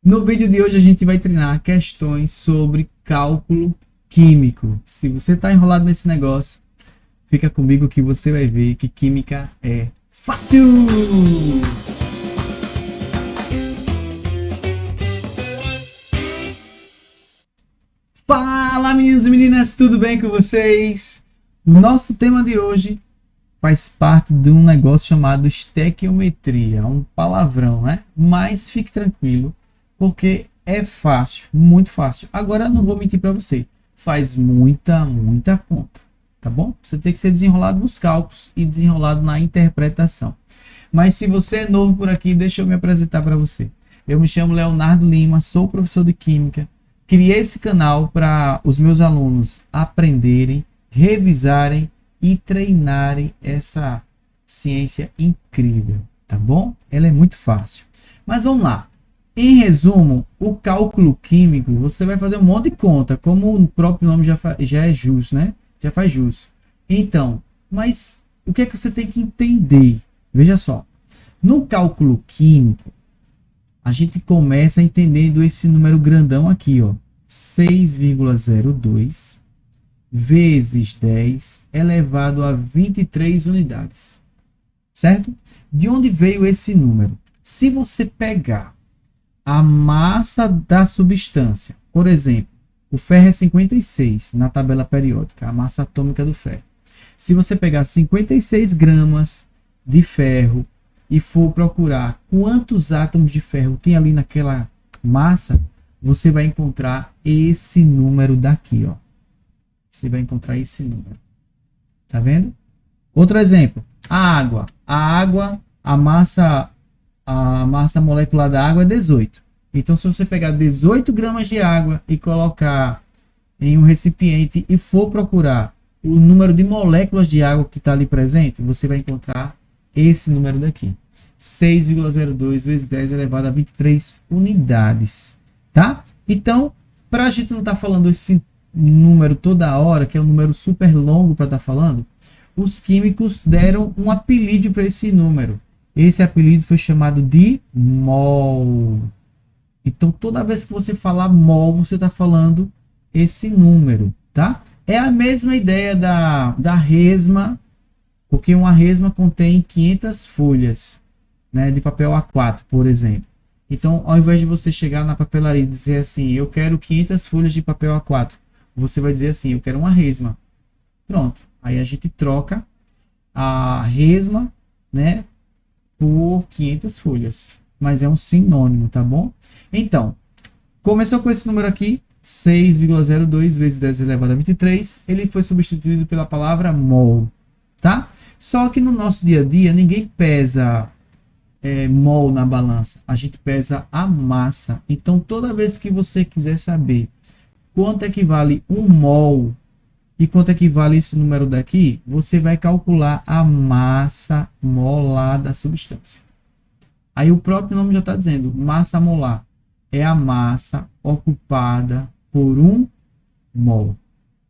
No vídeo de hoje a gente vai treinar questões sobre cálculo químico. Se você está enrolado nesse negócio, fica comigo que você vai ver que química é fácil! Fala, meninos e meninas, tudo bem com vocês? Nosso tema de hoje faz parte de um negócio chamado estequiometria, um palavrão, né? Mas fique tranquilo, porque é fácil, muito fácil. Agora eu não vou mentir para você, faz muita conta, tá bom? Você tem que ser desenrolado nos cálculos e desenrolado na interpretação. Mas se você é novo por aqui, deixa eu me apresentar para você. Eu me chamo Leonardo Lima, sou professor de Química. Criei esse canal para os meus alunos aprenderem, revisarem e treinarem essa ciência incrível, tá bom? Ela é muito fácil. Mas vamos lá. Em resumo, o cálculo químico, você vai fazer um monte de conta, como o próprio nome já é jus, né? Já faz jus. Então, mas o que é que você tem que entender? Veja só. No cálculo químico, a gente começa entendendo esse número grandão aqui, ó, 6,02 vezes 10 elevado a 23 unidades, certo? De onde veio esse número? Se você pegar a massa da substância, por exemplo, o ferro é 56 na tabela periódica, a massa atômica do ferro. Se você pegar 56 gramas de ferro e for procurar quantos átomos de ferro tem ali naquela massa, você vai encontrar esse número daqui, ó. Você vai encontrar esse número. Tá vendo? Outro exemplo, a água. A massa molecular da água é 18. Então, se você pegar 18 gramas de água e colocar em um recipiente e for procurar o número de moléculas de água que está ali presente, você vai encontrar esse número daqui. 6,02 vezes 10 elevado a 23 unidades. Tá? Então, para a gente não estar falando esse número toda hora, que é um número super longo para estar falando, os químicos deram um apelido para esse número. Esse apelido foi chamado de mol. Então, toda vez que você falar mol, você está falando esse número, tá? É a mesma ideia da resma, porque uma resma contém 500 folhas, né, de papel A4, por exemplo. Então, ao invés de você chegar na papelaria e dizer assim, eu quero 500 folhas de papel A4, você vai dizer assim, eu quero uma resma. Pronto. Aí a gente troca a resma, né, por 500 folhas. Mas é um sinônimo, tá bom? Então, começou com esse número aqui, 6,02 vezes 10 elevado a 23. Ele foi substituído pela palavra mol, tá? Só que no nosso dia a dia, ninguém pesa mol na balança. A gente pesa a massa. Então, toda vez que você quiser saber quanto equivale um mol e quanto equivale esse número daqui, você vai calcular a massa molar da substância. Aí o próprio nome já está dizendo, massa molar é a massa ocupada por um mol,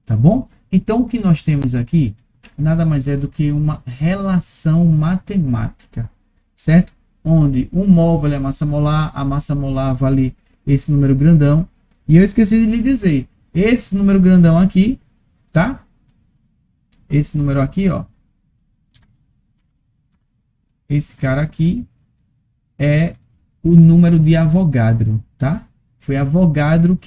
tá bom? Então o que nós temos aqui nada mais é do que uma relação matemática, certo? Onde um mol vale a massa molar vale esse número grandão. E eu esqueci de lhe dizer, esse número grandão aqui, tá? Esse número aqui, ó. Esse cara aqui é o número de Avogadro, tá? Foi Avogadro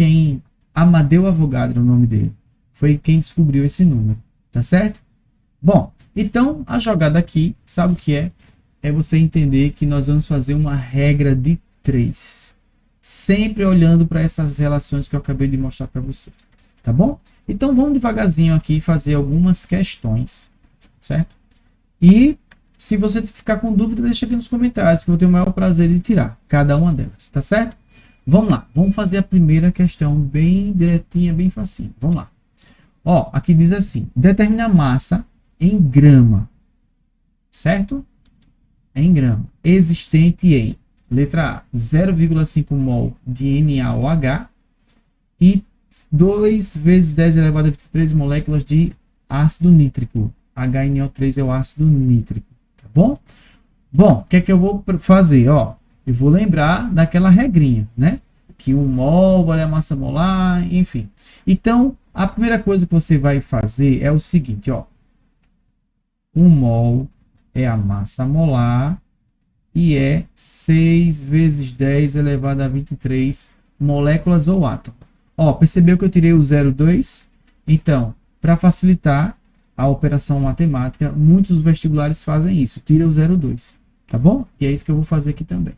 Amadeu Avogadro é o nome dele. Foi quem descobriu esse número, tá certo? Bom, então a jogada aqui, sabe o que é? É você entender que nós vamos fazer uma regra de 3. Sempre olhando para essas relações que eu acabei de mostrar para você, tá bom? Então vamos devagarzinho aqui fazer algumas questões, certo? E se você ficar com dúvida, deixa aqui nos comentários que eu vou ter o maior prazer de tirar cada uma delas, tá certo? Vamos lá, vamos fazer a primeira questão bem direitinha, bem facinho. Vamos lá. Ó, aqui diz assim, determina a massa em grama, certo? Em grama, existente em letra A, 0,5 mol de NaOH e 2 vezes 10 elevado a 23 moléculas de ácido nítrico. HNO3 é o ácido nítrico, tá bom? Bom, o que é que eu vou fazer? Ó, eu vou lembrar daquela regrinha, né? que 1 mol vale a massa molar, enfim. Então, a primeira coisa que você vai fazer é o seguinte, ó. 1 mol é a massa molar e é 6 vezes 10 elevado a 23 moléculas ou átomos. Ó, percebeu que eu tirei o 0,2? Então, para facilitar a operação matemática, muitos vestibulares fazem isso, tira o 0,2, tá bom? E é isso que eu vou fazer aqui também.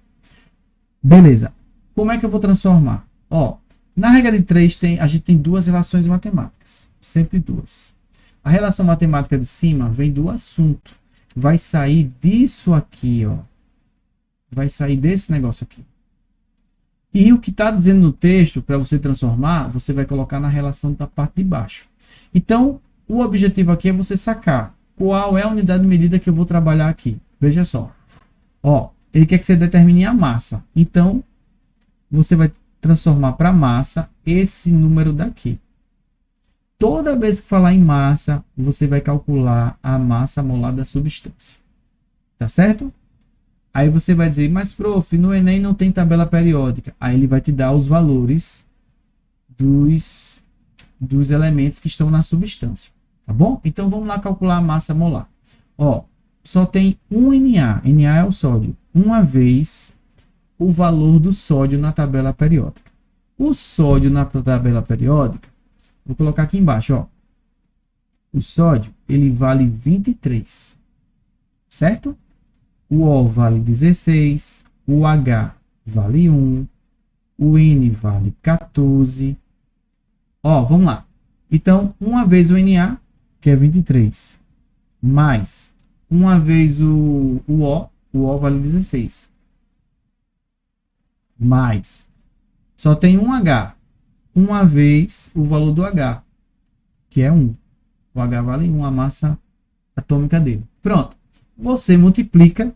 Beleza. Como é que eu vou transformar? Ó, na regra de 3 a gente tem duas relações matemáticas, sempre duas. A relação matemática de cima vem do assunto, vai sair disso aqui, ó. Vai sair desse negócio aqui. E o que está dizendo no texto, para você transformar, você vai colocar na relação da parte de baixo. Então, o objetivo aqui é você sacar qual é a unidade de medida que eu vou trabalhar aqui. Veja só. Ó, ele quer que você determine a massa. Então, você vai transformar para massa esse número daqui. Toda vez que falar em massa, você vai calcular a massa molar da substância. Tá certo? Aí você vai dizer, mas prof, no Enem não tem tabela periódica. Aí ele vai te dar os valores dos elementos que estão na substância. Tá bom? Então vamos lá calcular a massa molar. Ó, só tem um Na. Na é o sódio. Uma vez o valor do sódio na tabela periódica. O sódio na tabela periódica, vou colocar aqui embaixo, ó. O sódio, ele vale 23. Certo? O O vale 16, o H vale 1, o N vale 14. Ó, vamos lá. Então, uma vez o Na, que é 23, mais uma vez o O vale 16. Mais, só tem um H, uma vez o valor do H, que é 1. O H vale 1, a massa atômica dele. Pronto. Você multiplica.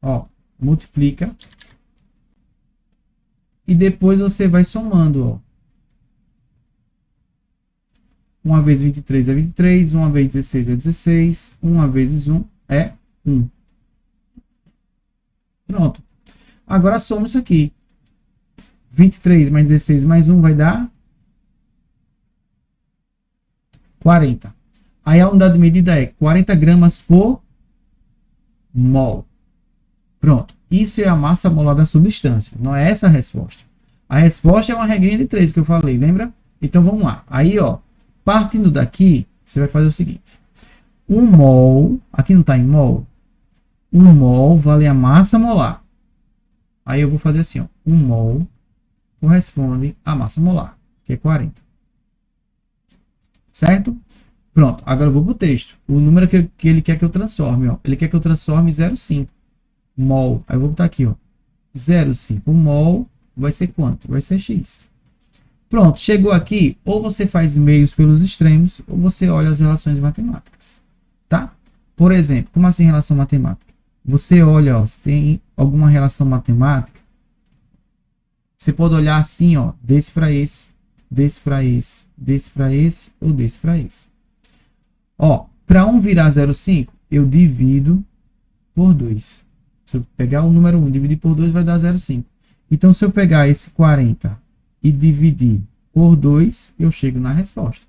Ó, multiplica. E depois você vai somando, ó. Uma vez 23 é 23, uma vez 16 é 16, uma vezes 1 é 1. Pronto. Agora soma isso aqui. 23 mais 16 mais 1 vai dar 40. Aí a unidade de medida é 40 gramas por mol. Pronto. Isso é a massa molar da substância. Não é essa a resposta. A resposta é uma regrinha de 3 que eu falei, lembra? Então vamos lá. Aí, ó, partindo daqui, você vai fazer o seguinte. 1 mol, aqui não está em mol. 1 mol vale a massa molar. Aí eu vou fazer assim, ó. 1 mol corresponde à massa molar, que é 40. Certo? Pronto. Agora eu vou para o texto. O número que ele quer que eu transforme, ó. Ele quer que eu transforme 0,5 mol. Aí eu vou botar aqui, ó. 0,5 mol vai ser quanto? Vai ser x. Pronto. Chegou aqui. Ou você faz meios pelos extremos, ou você olha as relações matemáticas. Tá? Por exemplo, como assim relação matemática? Você olha, ó, se tem alguma relação matemática, você pode olhar assim, ó, desse para esse, desse para esse, desse para esse ou desse para esse. Ó, para 1 virar 0,5, eu divido por 2. Se eu pegar o número 1 e dividir por 2, vai dar 0,5. Então, se eu pegar esse 40 e dividir por 2, eu chego na resposta.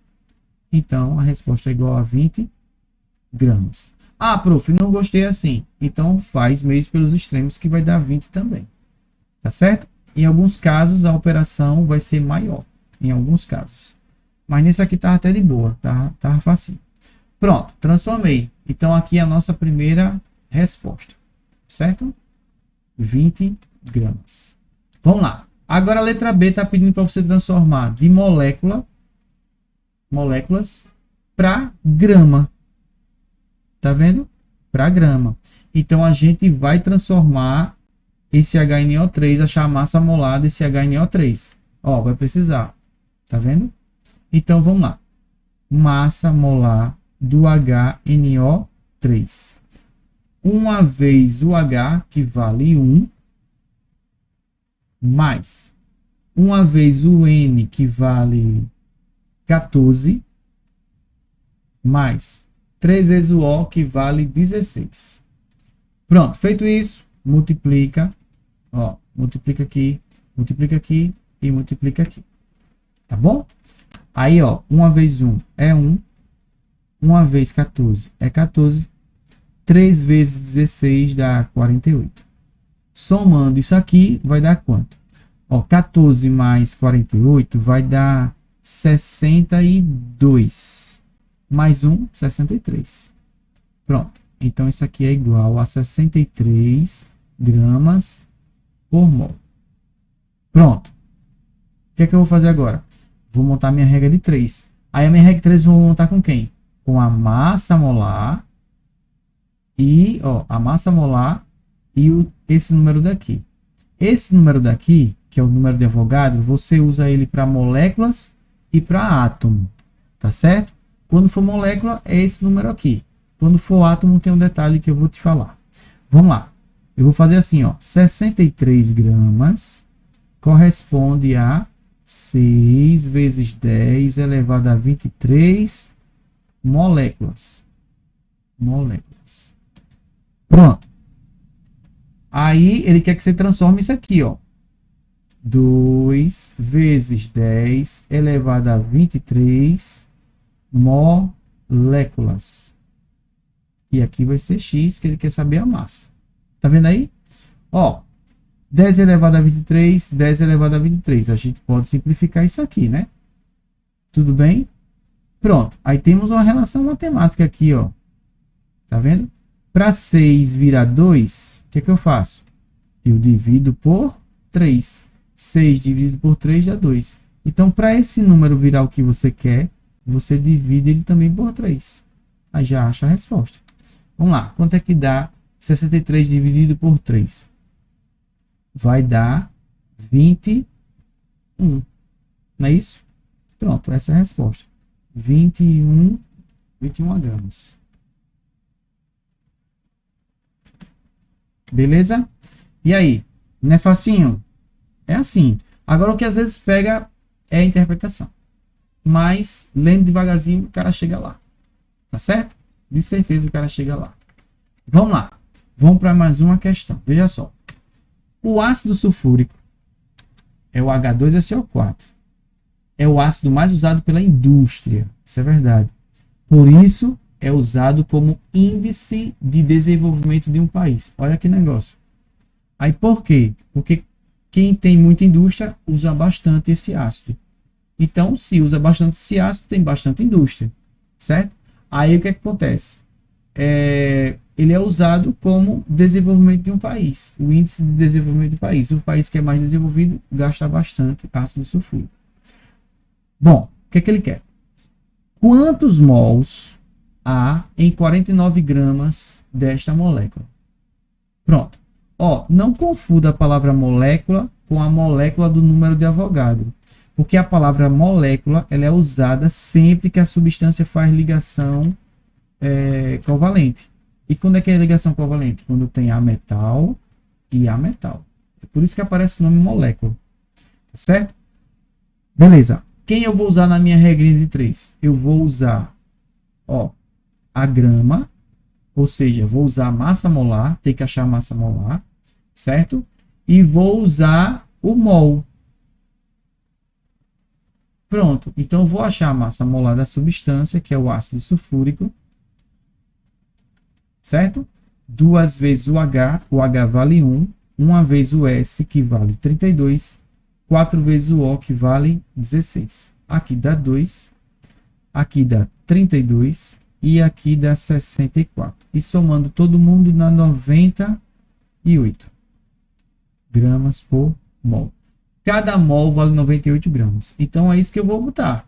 Então, a resposta é igual a 20 gramas. Ah, prof, não gostei assim. Então, faz meios pelos extremos, que vai dar 20 também. Tá certo? Em alguns casos, a operação vai ser maior. Em alguns casos. Mas nesse aqui tá até de boa. Tá facinho. Pronto, transformei. Então, aqui é a nossa primeira resposta. Certo? 20 gramas. Vamos lá. Agora a letra B está pedindo para você transformar de moléculas para grama. Tá vendo? Para grama. Então, a gente vai transformar esse HNO3, achar a massa molar desse HNO3. Ó, vai precisar. Tá vendo? Então, vamos lá. Massa molar do HNO3. Uma vez o H, que vale 1, mais uma vez o N, que vale 14, mais 3 vezes o O, que vale 16. Pronto, feito isso, multiplica. Ó, multiplica aqui multiplica aqui e multiplica aqui. Tá bom? Aí, ó, 1 vezes 1 é 1. 1 vezes 14 é 14. 3 vezes 16 dá 48. Somando isso aqui, vai dar quanto? Ó, 14 mais 48 vai dar 62. Mais 1, 63. Pronto. Então, isso aqui é igual a 63 gramas por mol. Pronto. O que é que eu vou fazer agora? Vou montar minha regra de 3. Aí, a minha regra de 3 eu vou montar com quem? Com a massa molar e, ó, a massa molar e esse número daqui. Esse número daqui, que é o número de Avogadro, você usa ele para moléculas e para átomo, tá certo? Quando for molécula, é esse número aqui. Quando for átomo, tem um detalhe que eu vou te falar. Vamos lá. Eu vou fazer assim, ó. 63 gramas corresponde a 6 vezes 10 elevado a 23 moléculas. Moléculas. Pronto. Aí, ele quer que você transforme isso aqui, ó. 2 vezes 10 elevado a 23 moléculas. E aqui vai ser x, que ele quer saber a massa. Tá vendo aí? Ó, 10 elevado a 23, 10 elevado a 23. A gente pode simplificar isso aqui, né? Tudo bem? Pronto. Aí temos uma relação matemática aqui, ó. Tá vendo? Para 6 virar 2, o que é que eu faço? Eu divido por 3. 6 dividido por 3 dá 2. Então, para esse número virar o que você quer, você divide ele também por 3. Aí já acha a resposta. Vamos lá. Quanto é que dá 63 dividido por 3? Vai dar 21. Não é isso? Pronto, essa é a resposta. 21 gramas. Beleza? E aí? Não é facinho? É assim. Agora, o que às vezes pega é a interpretação. Mas, lendo devagarzinho, o cara chega lá. Tá certo? De certeza o cara chega lá. Vamos lá. Vamos para mais uma questão. Veja só. O ácido sulfúrico é o H2SO4. É o ácido mais usado pela indústria. Isso é verdade. Por isso, é usado como índice de desenvolvimento de um país. Olha que negócio. Aí por quê? Porque quem tem muita indústria usa bastante esse ácido. Então, se usa bastante esse ácido, tem bastante indústria. Certo? Aí o que acontece? Ele é usado como desenvolvimento de um país. O índice de desenvolvimento do país. O país que é mais desenvolvido gasta bastante ácido sulfúrico. Bom, o que é que ele quer? Quantos mols há em 49 gramas desta molécula? Pronto. Ó, não confunda a palavra molécula com a molécula do número de Avogadro. Porque a palavra molécula ela é usada sempre que a substância faz ligação covalente. E quando é que é ligação covalente? Quando tem A metal e A metal. É por isso que aparece o nome molécula. Tá certo? Beleza. Quem eu vou usar na minha regrinha de 3? Eu vou usar, ó, a grama, ou seja, vou usar a massa molar, tem que achar a massa molar, certo? E vou usar o mol. Pronto. Então, eu vou achar a massa molar da substância, que é o ácido sulfúrico, certo? 2 vezes o H vale 1, 1 vez o S, que vale 32, 4 vezes o O, que vale 16. Aqui dá 2, aqui dá 32 e aqui dá 64. E somando todo mundo dá 98 gramas por mol. Cada mol vale 98 gramas. Então é isso que eu vou botar.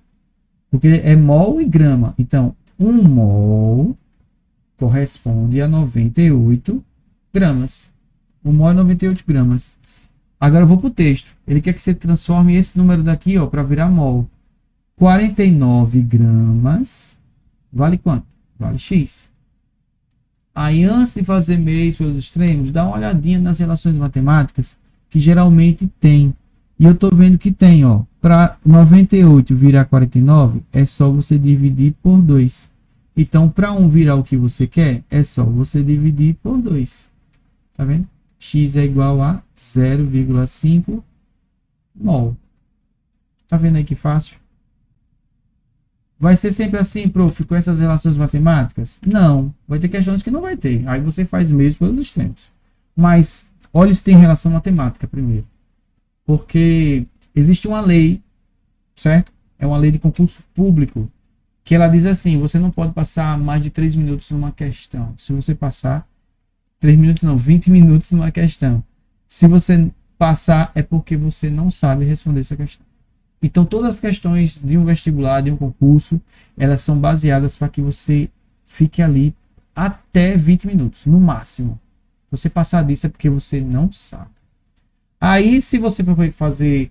Porque é mol e grama. Então, 1 mol corresponde a 98 gramas. 1 mol é 98 gramas. Agora eu vou para o texto. Ele quer que você transforme esse número daqui para virar mol. 49 gramas vale quanto? Vale X. Aí, antes de fazer meios pelos extremos, dá uma olhadinha nas relações matemáticas, que geralmente tem. E eu estou vendo que tem, para 98 virar 49, é só você dividir por 2. Então, para 1 virar o que você quer, é só você dividir por 2. Tá vendo? X é igual a 0,5 mol. Tá vendo aí que fácil? Vai ser sempre assim, prof, com essas relações matemáticas? Não. Vai ter questões que não vai ter. Aí você faz mesmo pelos extremos. Mas, olha se tem relação matemática primeiro. Porque existe uma lei, certo? É uma lei de concurso público, que ela diz assim, você não pode passar mais de 3 minutos numa questão. Se você passar, 3 minutos não, 20 minutos numa questão. Se você passar, é porque você não sabe responder essa questão. Então, todas as questões de um vestibular, de um concurso, elas são baseadas para que você fique ali até 20 minutos, no máximo. Você passar disso é porque você não sabe. Aí, se você for fazer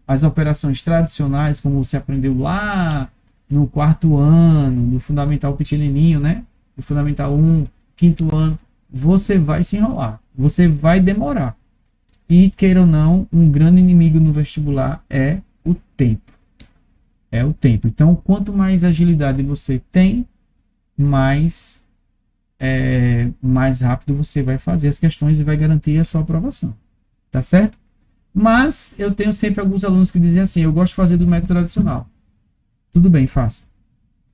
as operações tradicionais, como você aprendeu lá no quarto ano, no fundamental pequenininho, né? No fundamental 1, quinto ano, você vai se enrolar. Você vai demorar. E, queira ou não, um grande inimigo no vestibular é o tempo. É o tempo. Então, quanto mais agilidade você tem, mais rápido você vai fazer as questões e vai garantir a sua aprovação. Tá certo? Mas eu tenho sempre alguns alunos que dizem assim, eu gosto de fazer do método tradicional. Tudo bem, faça.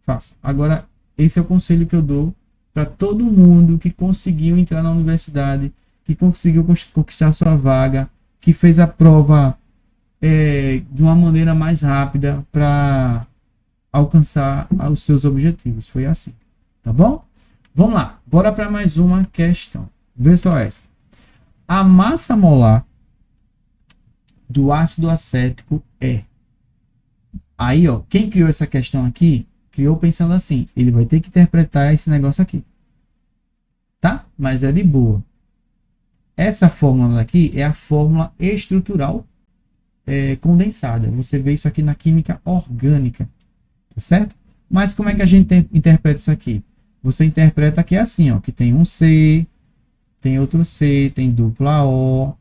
Faça. Agora, esse é o conselho que eu dou para todo mundo que conseguiu entrar na universidade, que conseguiu conquistar sua vaga, que fez a prova de uma maneira mais rápida para alcançar os seus objetivos. Foi assim. Tá bom? Vamos lá. Bora para mais uma questão. Vê só essa. A massa molar do ácido acético é. Aí, ó, quem criou essa questão aqui, criou pensando assim, ele vai ter que interpretar esse negócio aqui. Tá? Mas é de boa. Essa fórmula aqui é a fórmula estrutural condensada. Você vê isso aqui na química orgânica. Tá certo? Mas como é que a gente interpreta isso aqui? Você interpreta que é assim, ó, que tem um C, tem outro C, tem dupla O.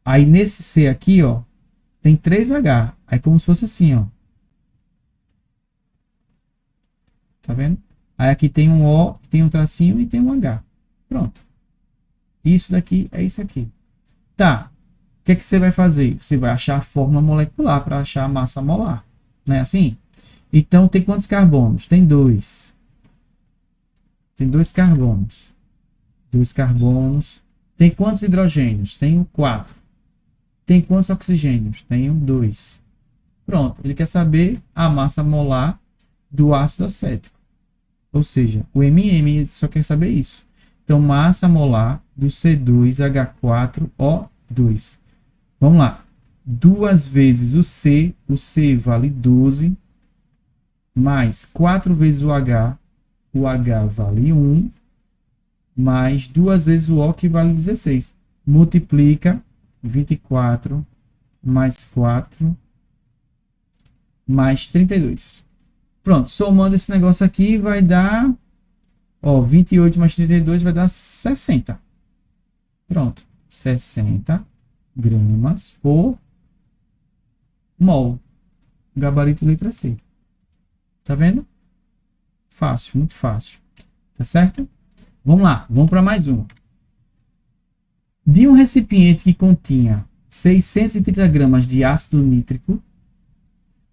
Aí nesse C aqui, ó, tem 3H. Aí como se fosse assim, ó. Tá vendo? Aí aqui tem um O, tem um tracinho e tem um H. Pronto. Isso daqui é isso aqui. Tá. O que é que você vai fazer? Você vai achar a fórmula molecular para achar a massa molar. Não é assim? Então, tem quantos carbonos? Tem 2. Tem 2 carbonos. 2 carbonos. Tem quantos hidrogênios? Tenho 4. Tem quantos oxigênios? Tenho 2. Pronto. Ele quer saber a massa molar do ácido acético. Ou seja, o MM só quer saber isso. Então, massa molar do C2H4O2. Vamos lá. 2 vezes o C vale 12, mais 4 vezes o H vale 1, mais 2 vezes o O, que vale 16. Multiplica 24 mais 4 mais 32. Pronto, somando esse negócio aqui vai dar, ó, 28 mais 32 vai dar 60. Pronto, 60 gramas por mol. Gabarito letra C. Tá vendo? Fácil, muito fácil. Tá certo? Vamos lá, vamos para mais uma. De um recipiente que continha 630 gramas de ácido nítrico,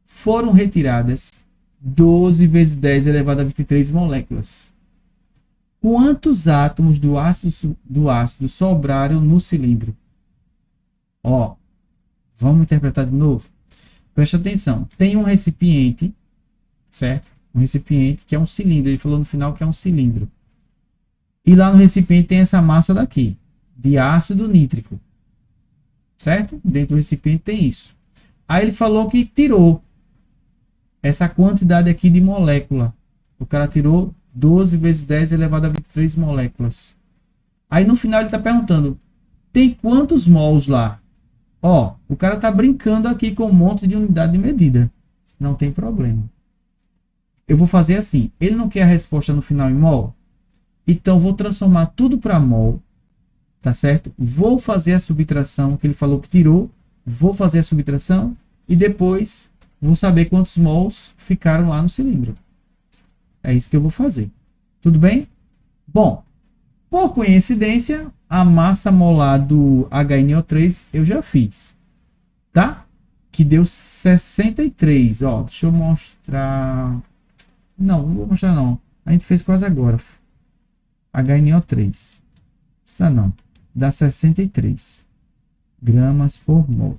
foram retiradas 12 vezes 10 elevado a 23 moléculas. Quantos átomos do ácido sobraram no cilindro? Ó, vamos interpretar de novo? Presta atenção. Tem um recipiente, certo? Um recipiente que é um cilindro. Ele falou no final que é um cilindro. E lá no recipiente tem essa massa daqui, de ácido nítrico. Certo? Dentro do recipiente tem isso. Aí ele falou que tirou essa quantidade aqui de molécula. O cara tirou 12 vezes 10 elevado a 23 moléculas. Aí no final ele está perguntando, tem quantos mols lá? Ó, o cara está brincando aqui com um monte de unidade de medida. Não tem problema. Eu vou fazer assim. Ele não quer a resposta no final em mol? Então vou transformar tudo para mol. Tá certo? Vou fazer a subtração que ele falou que tirou. Vou fazer a subtração. E depois vou saber quantos mols ficaram lá no cilindro. É isso que eu vou fazer. Tudo bem? Bom, por coincidência, a massa molar do HNO3 eu já fiz. Tá? que deu 63. Ó, deixa eu mostrar. Não vou mostrar não. A gente fez quase agora. HNO3. Isso não. Dá 63 gramas por mol.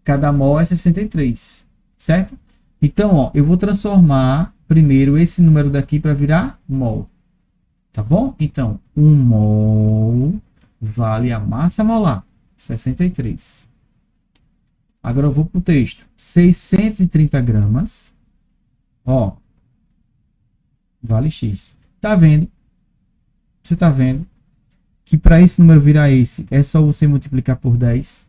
Cada mol é 63, certo? Então, ó, eu vou transformar primeiro esse número daqui para virar mol. Tá bom? Então, 1 mol vale a massa molar, 63. Agora eu vou para o texto. 630 gramas, ó, vale X. Tá vendo? Você tá vendo que para esse número virar esse, é só você multiplicar por 10.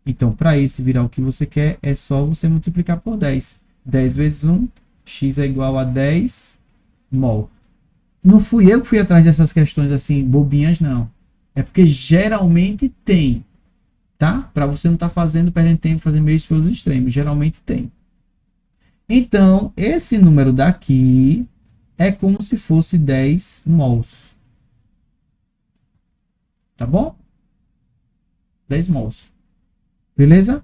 Então, para esse virar o que você quer, é só você multiplicar por 10. 10 vezes 1, X é igual a 10 mol. Não fui eu que fui atrás dessas questões assim, bobinhas, não. É porque geralmente tem, tá? Para você não estar perdendo tempo, fazendo meios pelos extremos. Geralmente tem. Então, esse número daqui é como se fosse 10 mols. Tá bom? 10 mols. Beleza?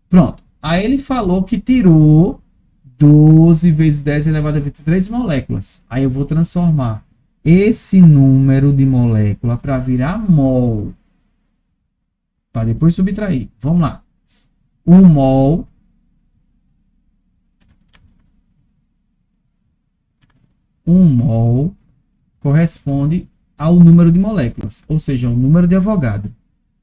Pronto. Aí ele falou que tirou 12 vezes 10 elevado a 23 moléculas. Aí eu vou transformar esse número de molécula para virar mol. Para depois subtrair. Vamos lá. 1 mol corresponde ao número de moléculas, ou seja, o número de Avogadro.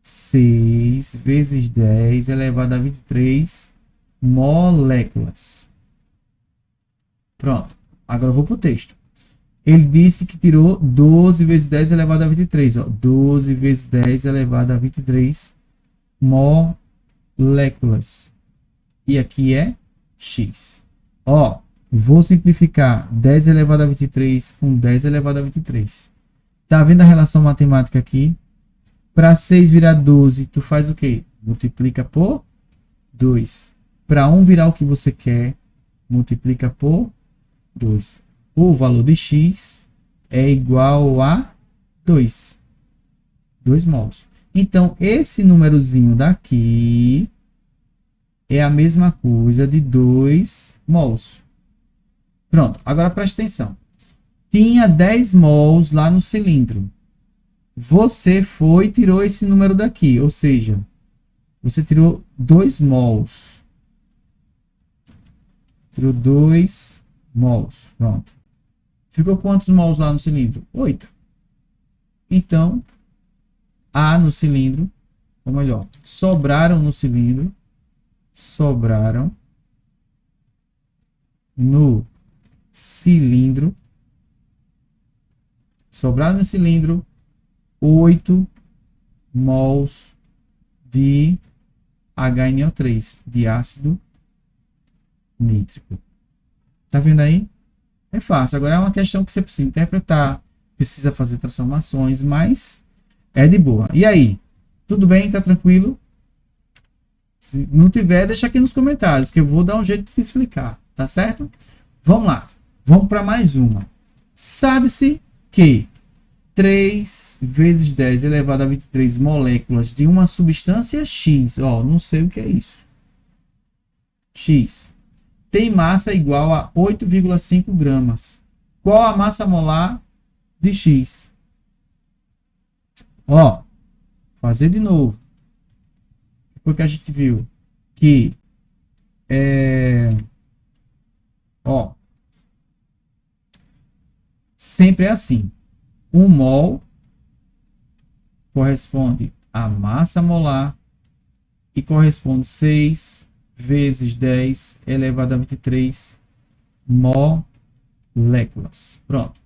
6 vezes 10 elevado a 23 moléculas. Pronto. Agora eu vou para o texto. Ele disse que tirou 12 vezes 10 elevado a 23. Ó. 12 vezes 10 elevado a 23 moléculas. E aqui é X. Ó, vou simplificar 10 elevado a 23 com 10 elevado a 23. Tá vendo a relação matemática aqui? Para 6 virar 12, tu faz o quê? Multiplica por 2. Para 1 virar o que você quer, multiplica por 2. O valor de X é igual a 2. 2 mols. Então, esse númerozinho daqui é a mesma coisa de 2 mols. Pronto, agora preste atenção. Tinha 10 mols lá no cilindro. Você foi e tirou esse número daqui, ou seja, você tirou 2 mols. Tirou 2 mols, pronto. Ficou quantos mols lá no cilindro? 8. Então, A no cilindro, ou melhor, sobraram no cilindro, sobraram no cilindro, 8 mols de HNO3, de ácido nítrico. Tá vendo aí? É fácil. Agora é uma questão que você precisa interpretar, precisa fazer transformações, mas é de boa. E aí? Tudo bem? Tá tranquilo? Se não tiver, deixa aqui nos comentários, que eu vou dar um jeito de te explicar. Tá certo? Vamos lá. Vamos para mais uma. Sabe-se que 3 vezes 10 elevado a 23 moléculas de uma substância X, ó, não sei o que é isso, X, tem massa igual a 8,5 gramas. Qual a massa molar de X? Ó, fazer de novo. Porque a gente viu que ó, sempre é assim. 1 mol corresponde à massa molar e corresponde 6 vezes 10 elevado a 23 moléculas. Pronto.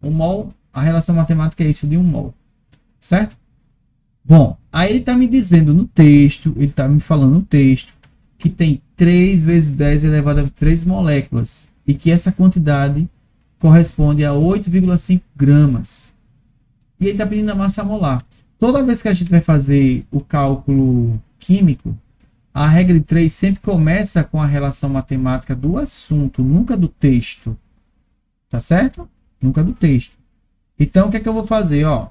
1 mol, a relação matemática é isso de 1 mol. Certo? Bom, aí ele está me dizendo no texto, ele está me falando no texto, que tem 3 vezes 10 elevado a 23 moléculas e que essa quantidade corresponde a 8,5 gramas. E ele está pedindo a massa molar. Toda vez que a gente vai fazer o cálculo químico, a regra de 3 sempre começa com a relação matemática do assunto, nunca do texto. Tá certo? Nunca do texto. Então, o que é que eu vou fazer? Ó,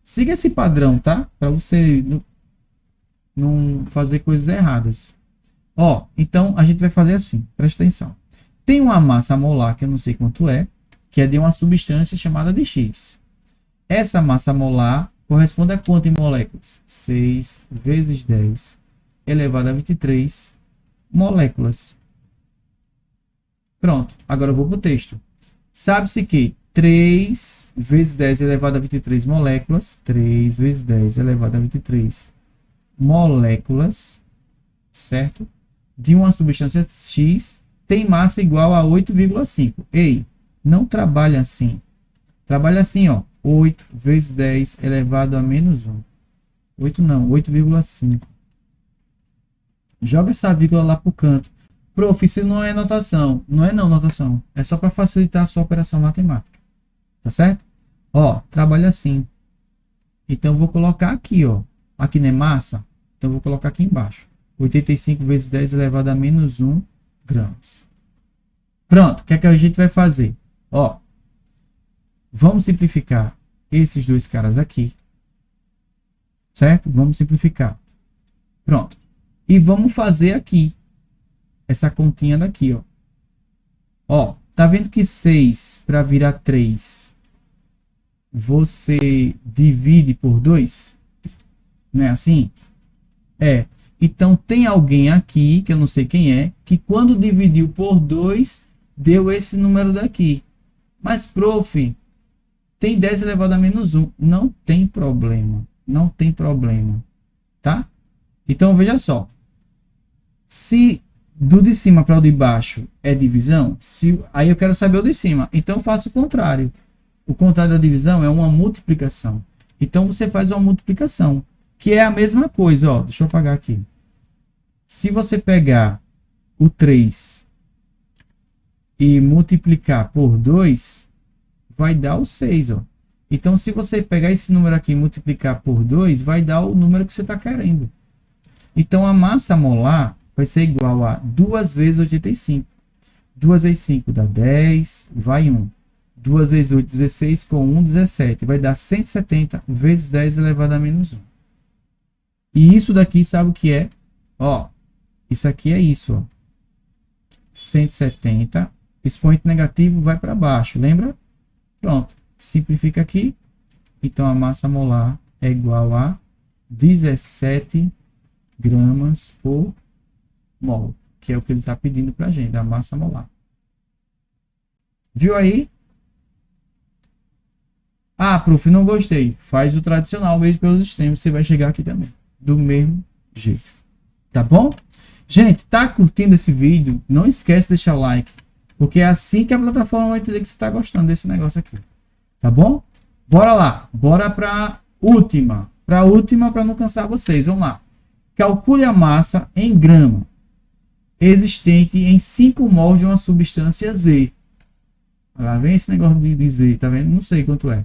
siga esse padrão, tá? Para você não fazer coisas erradas. Ó, então a gente vai fazer assim, presta atenção. Tem uma massa molar, que eu não sei quanto é, que é de uma substância chamada de X. Essa massa molar corresponde a quanto em moléculas? 6 vezes 10 elevado a 23 moléculas. Pronto, agora eu vou para o texto. Sabe-se que 3 vezes 10 elevado a 23 moléculas, 3 vezes 10 elevado a 23 moléculas, certo? De uma substância X tem massa igual a 8,5. Ei, não trabalha assim. Trabalha assim, ó. 8 vezes 10 elevado a menos 1. 8 não, 8,5. Joga essa vírgula lá pro canto. Prof, isso não é notação. Não é não notação. É só para facilitar a sua operação matemática. Tá certo? Ó, trabalha assim. Então, eu vou colocar aqui, ó. Aqui não é massa? Então, eu vou colocar aqui embaixo. 85 vezes 10 elevado a menos 1 gramas. Pronto. O que é que a gente vai fazer? Ó, vamos simplificar esses dois caras aqui. Certo? Vamos simplificar. Pronto. E vamos fazer aqui essa continha daqui, ó. Ó, tá vendo que 6 para virar 3 você divide por 2? Não é assim? É. Então tem alguém aqui, que eu não sei quem é, que quando dividiu por 2 deu esse número daqui. Mas, prof, tem 10 elevado a menos 1. Não tem problema. Não tem problema. Tá? Então, veja só. Se do de cima para o de baixo é divisão, aí eu quero saber o de cima. Então, eu faço o contrário. O contrário da divisão é uma multiplicação. Então, você faz uma multiplicação, que é a mesma coisa. Ó, deixa eu apagar aqui. Se você pegar o 3 e multiplicar por 2, vai dar o 6. Ó. Então, se você pegar esse número aqui e multiplicar por 2, vai dar o número que você está querendo. Então, a massa molar vai ser igual a 2 vezes 85. 2 vezes 5 dá 10, vai 1. 2 vezes 8, 16, com 1, 17. Vai dar 170 vezes 10 elevado a menos 1. E isso daqui, sabe o que é? Ó, isso aqui é isso, ó. 170. Expoente negativo vai para baixo, lembra? Pronto. Simplifica aqui. Então, a massa molar é igual a 17 gramas por mol, que é o que ele está pedindo para a gente, a massa molar. Viu aí? Ah, prof, não gostei. Faz o tradicional mesmo pelos extremos, você vai chegar aqui também. Do mesmo jeito. Tá bom? Gente, tá curtindo esse vídeo? Não esquece de deixar o like, porque é assim que a plataforma vai entender que você está gostando desse negócio aqui. Tá bom? Bora lá. Bora para última. Para última, para não cansar vocês. Vamos lá. Calcule a massa em grama existente em 5 mols de uma substância Z. Lá vem esse negócio de Z, tá vendo? Não sei quanto é.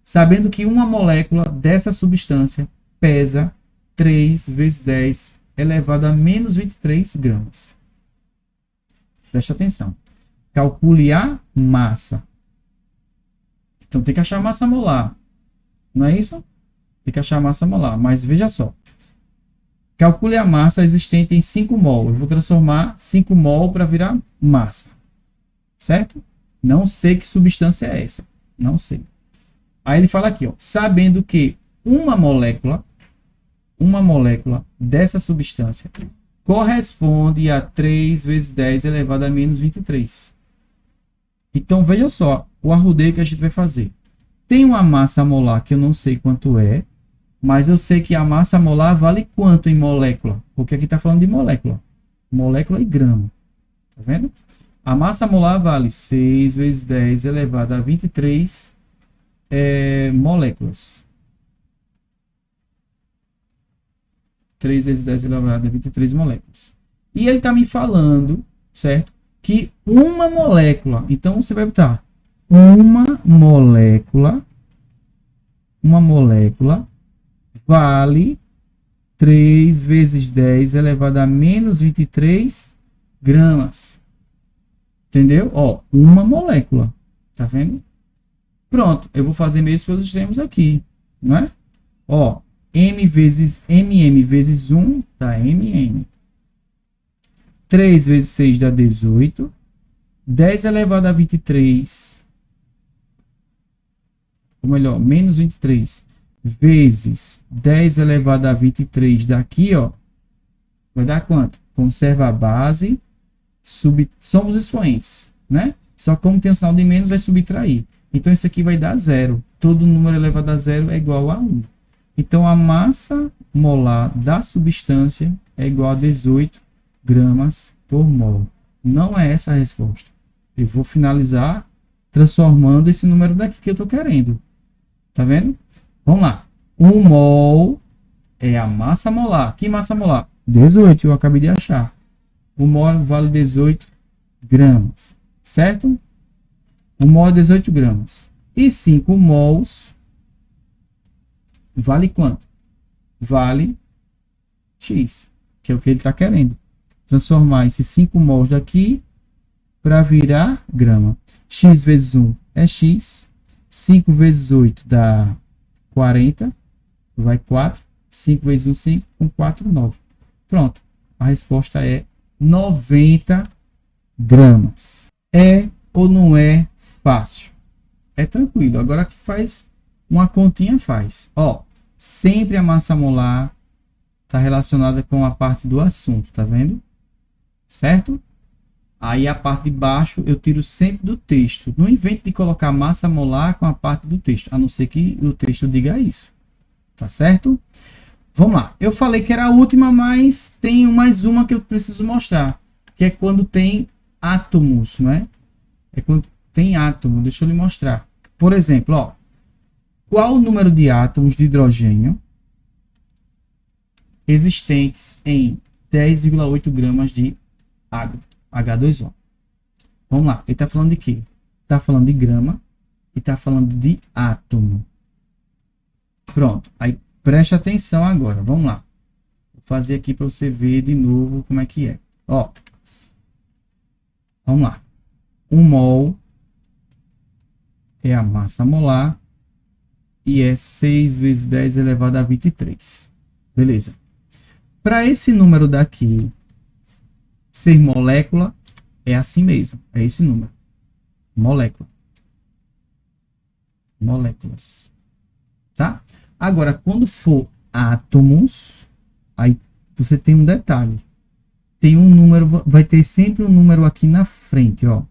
Sabendo que uma molécula dessa substância pesa 3 vezes 10 elevado a menos 23 gramas. Presta atenção. Calcule a massa. Então tem que achar a massa molar. Não é isso? Tem que achar a massa molar. Mas veja só. Calcule a massa existente em 5 mol. Eu vou transformar 5 mol para virar massa. Certo? Não sei que substância é essa. Não sei. Aí ele fala aqui, ó, sabendo que uma molécula dessa substância corresponde a 3 vezes 10 elevado a menos 23. Então, veja só o arrudeio que a gente vai fazer. Tem uma massa molar que eu não sei quanto é, mas eu sei que a massa molar vale quanto em molécula? Porque aqui está falando de molécula. Molécula e grama. Tá vendo? A massa molar vale 6 vezes 10 elevado a 23 moléculas. 3 vezes 10 elevado a 23 moléculas. E ele está me falando, certo? Que uma molécula. Então, você vai botar uma molécula vale 3 vezes 10 elevado a menos 23 gramas. Entendeu? Ó, uma molécula. Tá vendo? Pronto. Eu vou fazer mesmo pelos extremos aqui. Não é? Ó, M vezes MM vezes 1 dá MM. 3 vezes 6 dá 18. 10 elevado a 23, ou melhor, menos 23, vezes 10 elevado a 23 daqui, ó, vai dar quanto? Conserva a base, somos expoentes, né? Só que como tem um sinal de menos, vai subtrair. Então, isso aqui vai dar 0. Todo número elevado a 0 é igual a 1. Então, a massa molar da substância é igual a 18 gramas por mol. Não é essa a resposta. Eu vou finalizar transformando esse número daqui que eu estou querendo. Tá vendo? Vamos lá. 1 mol é a massa molar. Que massa molar? 18, eu acabei de achar. 1 mol vale 18 gramas. Certo? 1 mol é 18 gramas. E 5 mols vale quanto? Vale X, que é o que ele está querendo. Transformar esses 5 mols daqui para virar grama. X vezes 1 é X. 5 vezes 8 dá 40. Vai 4. 5 vezes 1, 5. Com 4, 9. Pronto. A resposta é 90 gramas. É ou não é fácil? É tranquilo. Agora que faz uma continha, faz. Ó, sempre a massa molar está relacionada com a parte do assunto, tá vendo? Certo? Aí a parte de baixo eu tiro sempre do texto. Não invente de colocar massa molar com a parte do texto, a não ser que o texto diga isso. Tá certo? Vamos lá. Eu falei que era a última, mas tem mais uma que eu preciso mostrar, que é quando tem átomos, não é? É quando tem átomo. Deixa eu lhe mostrar. Por exemplo, ó, qual o número de átomos de hidrogênio existentes em 10,8 gramas de água? H2O. Vamos lá. Ele está falando de quê? Está falando de grama e está falando de átomo. Pronto. Aí preste atenção agora. Vamos lá. Vou fazer aqui para você ver de novo como é que é. Ó. Vamos lá. 1 mol é a massa molar e é 6 vezes 10 elevado a 23. Beleza. Para esse número daqui ser molécula, é assim mesmo. É esse número. Molécula. Moléculas. Tá? Agora, quando for átomos, aí você tem um detalhe. Tem um número, vai ter sempre um número aqui na frente, ó.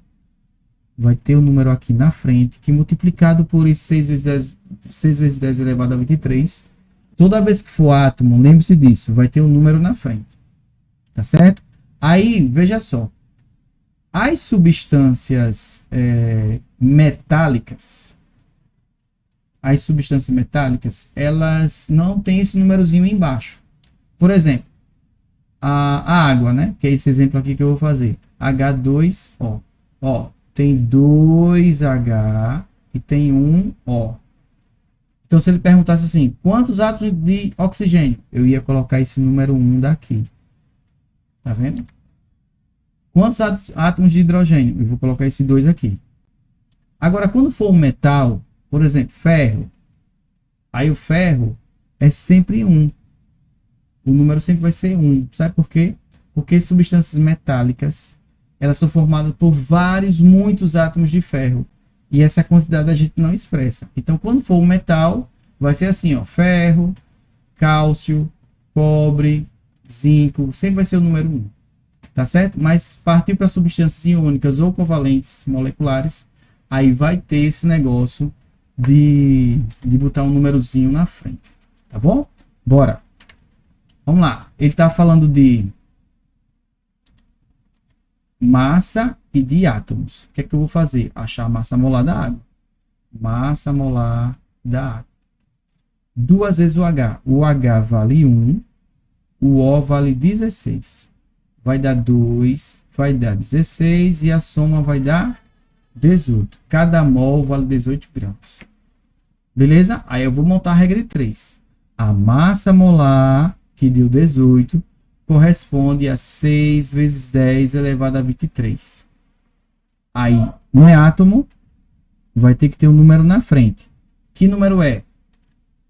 Vai ter um número aqui na frente, que multiplicado por esse 6 vezes 10 elevado a 23, toda vez que for átomo, lembre-se disso, vai ter um número na frente. Tá certo? Aí, veja só. As substâncias metálicas, elas não têm esse númerozinho embaixo. Por exemplo, a água, né? Que é esse exemplo aqui que eu vou fazer. H2O. Ó, tem 2H e tem 1O. Então, se ele perguntasse assim, quantos átomos de oxigênio? Eu ia colocar esse número 1 daqui. Tá vendo? Quantos átomos de hidrogênio? Eu vou colocar esse 2 aqui. Agora, quando for um metal, por exemplo, ferro, aí o ferro é sempre 1. O número sempre vai ser 1. Sabe por quê? Porque substâncias metálicas, elas são formadas por muitos átomos de ferro. E essa quantidade a gente não expressa. Então, quando for um metal, vai ser assim, ó, ferro, cálcio, cobre, zinco, sempre vai ser o número 1. Tá certo? Mas partir para substâncias iônicas ou covalentes moleculares, aí vai ter esse negócio de botar um númerozinho na frente. Tá bom? Bora. Vamos lá. Ele está falando de massa e de átomos. O que é que eu vou fazer? Achar a massa molar da água. Massa molar da água. 2 vezes o H. O H vale 1. O O vale 16. Vai dar 2, vai dar 16 e a soma vai dar 18. Cada mol vale 18 gramas. Beleza? Aí eu vou montar a regra de 3. A massa molar, que deu 18, corresponde a 6 vezes 10 elevado a 23. Aí, não é átomo, vai ter que ter um número na frente. Que número é?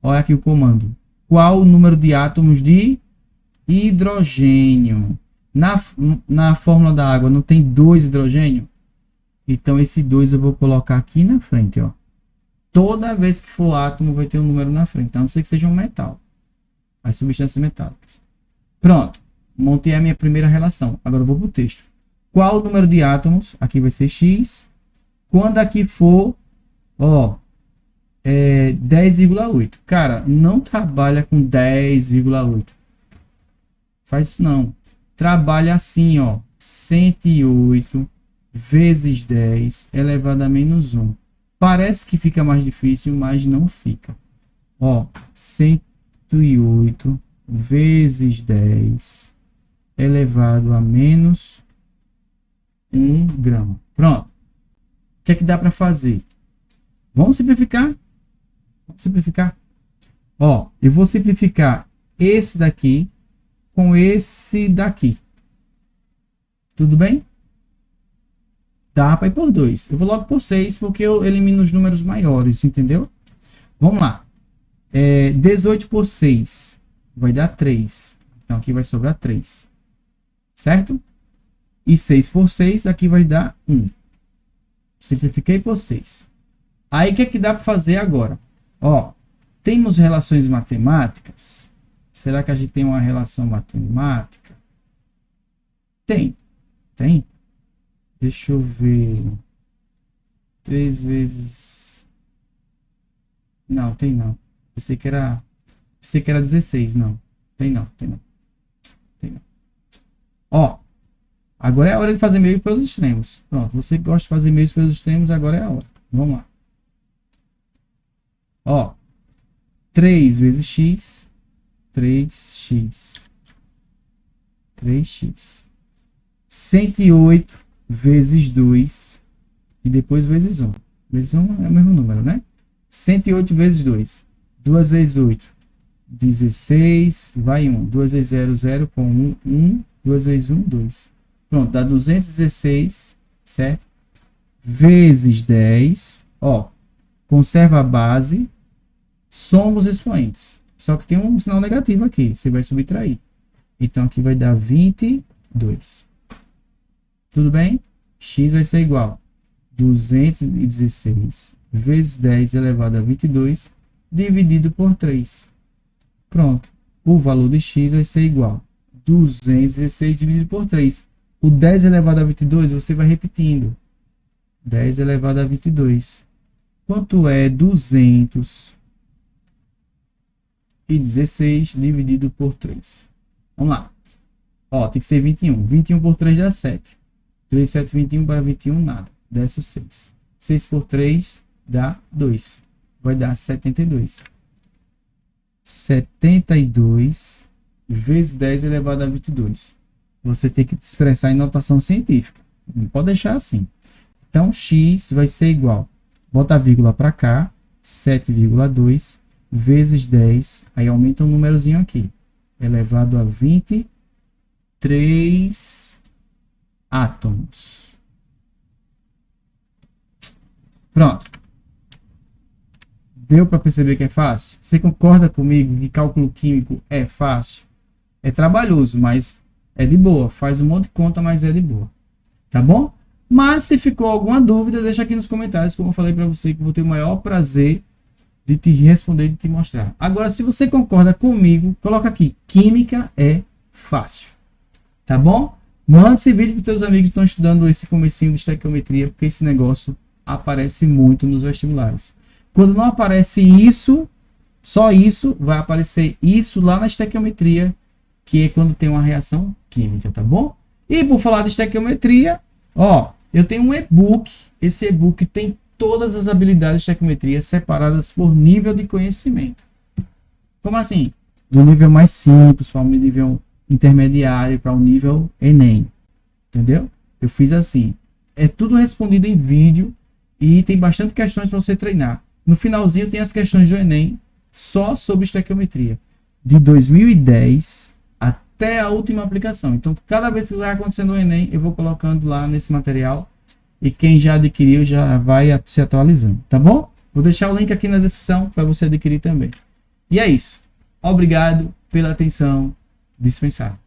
Olha aqui o comando. qual o número de átomos de hidrogênio. Na fórmula da água não tem 2 hidrogênio? Então esse 2 eu vou colocar aqui na frente, ó. Toda vez que for átomo vai ter um número na frente, a não ser que seja um metal. As substâncias metálicas. Pronto, montei a minha primeira relação. Agora eu vou para o texto. Qual o número de átomos? Aqui vai ser X. Quando aqui for, ó, 10,8. Cara, não trabalha com 10,8. Faz isso não. Trabalha assim, ó. 108 vezes 10 elevado a menos 1. Parece que fica mais difícil, mas não fica. Ó, 108 vezes 10 elevado a menos 1 grama. Pronto. O que é que dá para fazer? Vamos simplificar? Vamos simplificar. Ó, eu vou simplificar esse daqui com esse daqui. Tudo bem? Dá para ir por 2. Eu vou logo por 6 porque eu elimino os números maiores, entendeu? Vamos lá. 18 por 6 vai dar 3. Então aqui vai sobrar 3. Certo? E 6 por 6 aqui vai dar 1. Simplifiquei por 6. Aí o que é que dá para fazer agora? Ó, temos relações matemáticas? Será que a gente tem uma relação matemática? Tem. Tem. Deixa eu ver. 3 vezes... Não, tem não. Pensei que era 16. Não. Tem não. Tem não. Tem não. Ó. Agora é a hora de fazer meio pelos extremos. Pronto. Você que gosta de fazer meios pelos extremos, agora é a hora. Vamos lá. Ó. 3 vezes x. 3x. 3x. 108 vezes 2 e depois vezes 1. Vezes 1 é o mesmo número, né? 108 vezes 2. 2 vezes 8, 16, vai 1. 2 vezes 0, 0, com 1, 1. 2 vezes 1, 2. Pronto, dá 216, certo? Vezes 10, ó. Conserva a base, soma os expoentes. Só que tem um sinal negativo aqui, você vai subtrair. Então aqui vai dar 22. Tudo bem? X vai ser igual a 216 vezes 10 elevado a 22 dividido por 3. Pronto. O valor de x vai ser igual a 216 dividido por 3. O 10 elevado a 22 você vai repetindo. 10 elevado a 22. Quanto é 216 dividido por 3? Vamos lá. Ó, tem que ser 21. 21 por 3 dá 7. 3, 7, 21 para 21, nada. Desce o 6. 6 por 3 dá 2. Vai dar 72. 72 vezes 10 elevado a 22. Você tem que expressar em notação científica. Não pode deixar assim. Então, x vai ser igual. Bota a vírgula para cá. 7,2 vezes 10. Aí aumenta um númerozinho aqui. Elevado a 23 átomos. Pronto. Deu para perceber que é fácil? Você concorda comigo que cálculo químico é fácil? É trabalhoso, mas é de boa. Faz um monte de conta, mas é de boa. Tá bom? Mas se ficou alguma dúvida, deixa aqui nos comentários, como eu falei para você, que eu vou ter o maior prazer de te responder e de te mostrar. Agora, se você concorda comigo, coloca aqui. Química é fácil. Tá bom? Manda esse vídeo para os teus amigos que estão estudando esse comecinho de estequiometria, porque esse negócio aparece muito nos vestibulares. Quando não aparece isso, só isso, vai aparecer isso lá na estequiometria, que é quando tem uma reação química, tá bom? E por falar de estequiometria, ó, eu tenho um e-book. Esse e-book tem todas as habilidades de estequiometria separadas por nível de conhecimento. Como assim? Do nível mais simples para o nível intermediário, para o nível Enem. Entendeu? Eu fiz assim. É tudo respondido em vídeo e tem bastante questões para você treinar. No finalzinho tem as questões do Enem só sobre estequiometria. De 2010 até a última aplicação. Então, cada vez que vai acontecendo o Enem, eu vou colocando lá nesse material. E quem já adquiriu já vai se atualizando. Tá bom? Vou deixar o link aqui na descrição para você adquirir também. E é isso. Obrigado pela atenção dispensada.